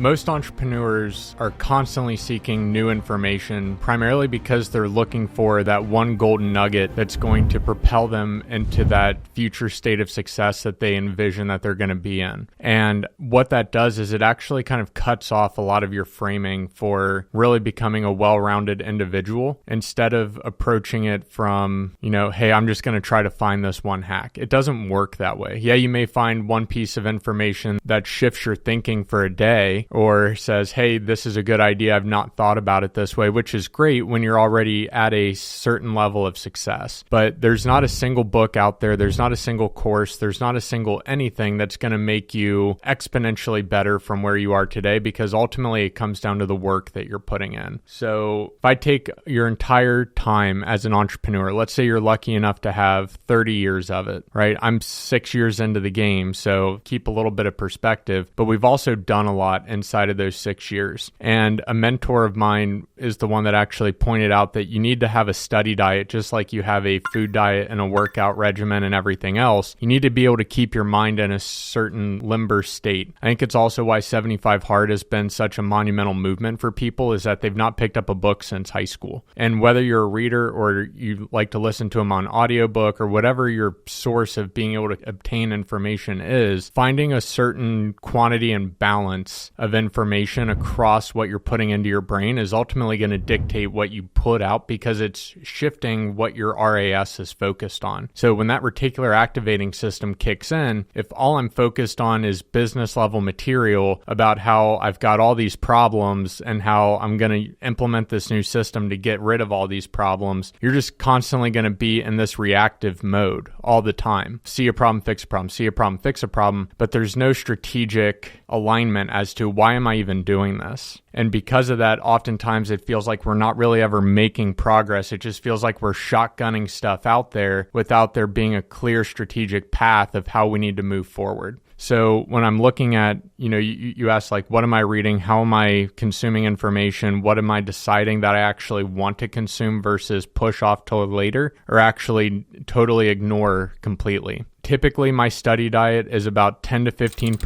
most entrepreneurs are constantly seeking new information, primarily because they're looking for that one golden nugget that's going to propel them into that future state of success that they envision that they're going to be in. And what that does is it actually kind of cuts off a lot of your framing for really becoming a well-rounded individual, instead of approaching it from, hey, I'm just going to try to find this one hack. It doesn't work that way. Yeah, you may find one piece of information that shifts your thinking for a day, or says, hey, this is a good idea, I've not thought about it this way, which is great when you're already at a certain level of success. But there's not a single book out there, there's not a single course, there's not a single anything that's going to make you exponentially better from where you are today, because ultimately it comes down to the work that you're putting in. So if I take your entire time as an entrepreneur, let's say you're lucky enough to have 30 years of it, right? I'm 6 years into the game, so keep a little bit of perspective, but we've also done a lot inside of those 6 years. And a mentor of mine is the one that actually pointed out that you need to have a study diet, just like you have a food diet and a workout regimen and everything else. You need to be able to keep your mind in a certain limber state. I think it's also why 75 Hard has been such a monumental movement for people, is that they've not picked up a book since high school. And whether you're a reader or you like to listen to them on audiobook or whatever your source of being able to obtain information is, finding a certain quantity and balance of information across what you're putting into your brain is ultimately going to dictate what you put out, because it's shifting what your RAS is focused on. So when that reticular activating system kicks in, if all I'm focused on is business level material about how I've got all these problems and how I'm going to implement this new system to get rid of all these problems, you're just constantly going to be in this reactive mode all the time. See a problem, fix a problem, see a problem, fix a problem, but there's no strategic alignment as to why am I even doing this? And because of that, oftentimes it feels like we're not really ever making progress. It just feels like we're shotgunning stuff out there without there being a clear strategic path of how we need to move forward. So when I'm looking at, you asked like, what am I reading? How am I consuming information? What am I deciding that I actually want to consume versus push off till later, or actually totally ignore completely? Typically, my study diet is about 10 to 15%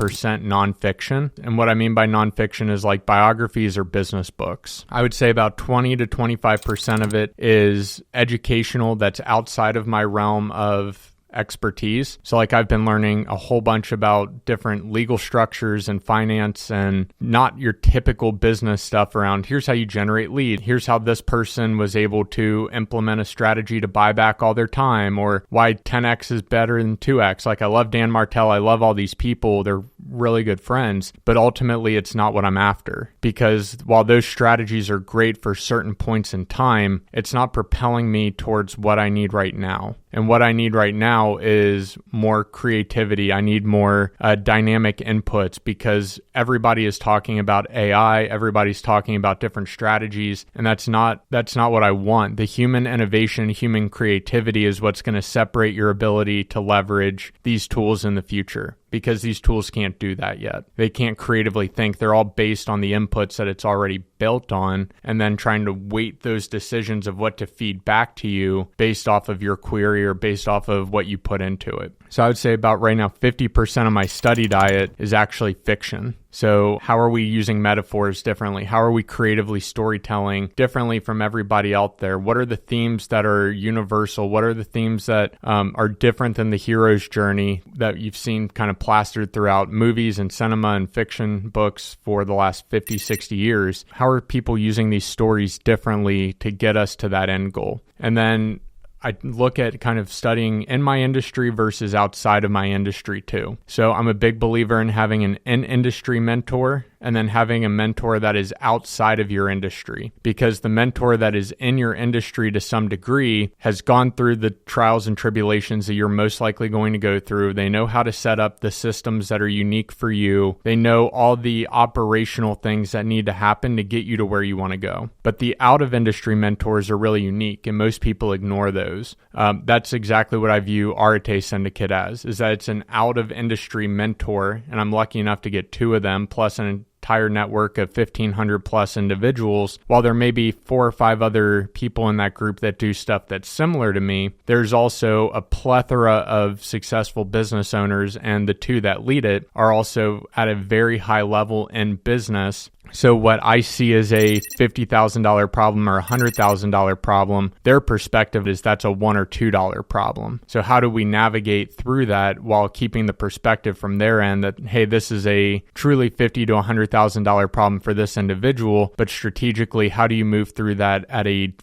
nonfiction. And what I mean by nonfiction is like biographies or business books. I would say about 20 to 25% of it is educational, that's outside of my realm of expertise. So like I've been learning a whole bunch about different legal structures and finance, and not your typical business stuff around here's how you generate lead, here's how this person was able to implement a strategy to buy back all their time, or why 10x is better than 2x. Like I love Dan Martell, I love all these people, they're really good friends, but ultimately it's not what I'm after, because while those strategies are great for certain points in time, it's not propelling me towards what I need right now. And what I need right now is more creativity. I need more dynamic inputs, because everybody is talking about AI. Everybody's talking about different strategies. And that's not what I want. The human innovation, human creativity is what's going to separate your ability to leverage these tools in the future, because these tools can't do that yet. They can't creatively think. They're all based on the inputs that it's already built on, and then trying to weight those decisions of what to feed back to you based off of your query or based off of what you put into it. So I would say about right now, 50% of my study diet is actually fiction. So how are we using metaphors differently? How are we creatively storytelling differently from everybody out there? What are the themes that are universal? What are the themes that are different than the hero's journey that you've seen kind of plastered throughout movies and cinema and fiction books for the last 50, 60 years? How are people using these stories differently to get us to that end goal? And then I look at kind of studying in my industry versus outside of my industry too. So I'm a big believer in having an in-industry mentor and then having a mentor that is outside of your industry, because the mentor that is in your industry to some degree has gone through the trials and tribulations that you're most likely going to go through. They know how to set up the systems that are unique for you. They know all the operational things that need to happen to get you to where you want to go. But the out of industry mentors are really unique, and most people ignore those. That's exactly what I view Arete Syndicate as, is that it's an out of industry mentor, and I'm lucky enough to get two of them plus an entire network of 1,500 plus individuals, while there may be 4 or 5 other people in that group that do stuff that's similar to me, there's also a plethora of successful business owners, and the 2 that lead it are also at a very high level in business. So what I see as a $50,000 problem or a $100,000 problem, their perspective is that's a $1 or $2 problem. So how do we navigate through that while keeping the perspective from their end that, hey, this is a truly $50,000 to $100,000 problem for this individual, but strategically, how do you move through that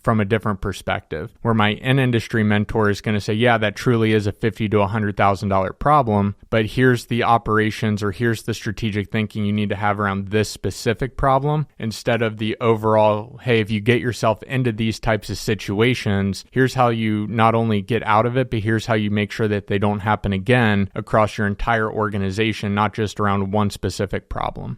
from a different perspective? Where my in-industry mentor is going to say, yeah, that truly is a $50,000 to $100,000 problem, but here's the operations or here's the strategic thinking you need to have around this specific problem, instead of the overall, hey, if you get yourself into these types of situations, here's how you not only get out of it, but here's how you make sure that they don't happen again across your entire organization, not just around one specific problem.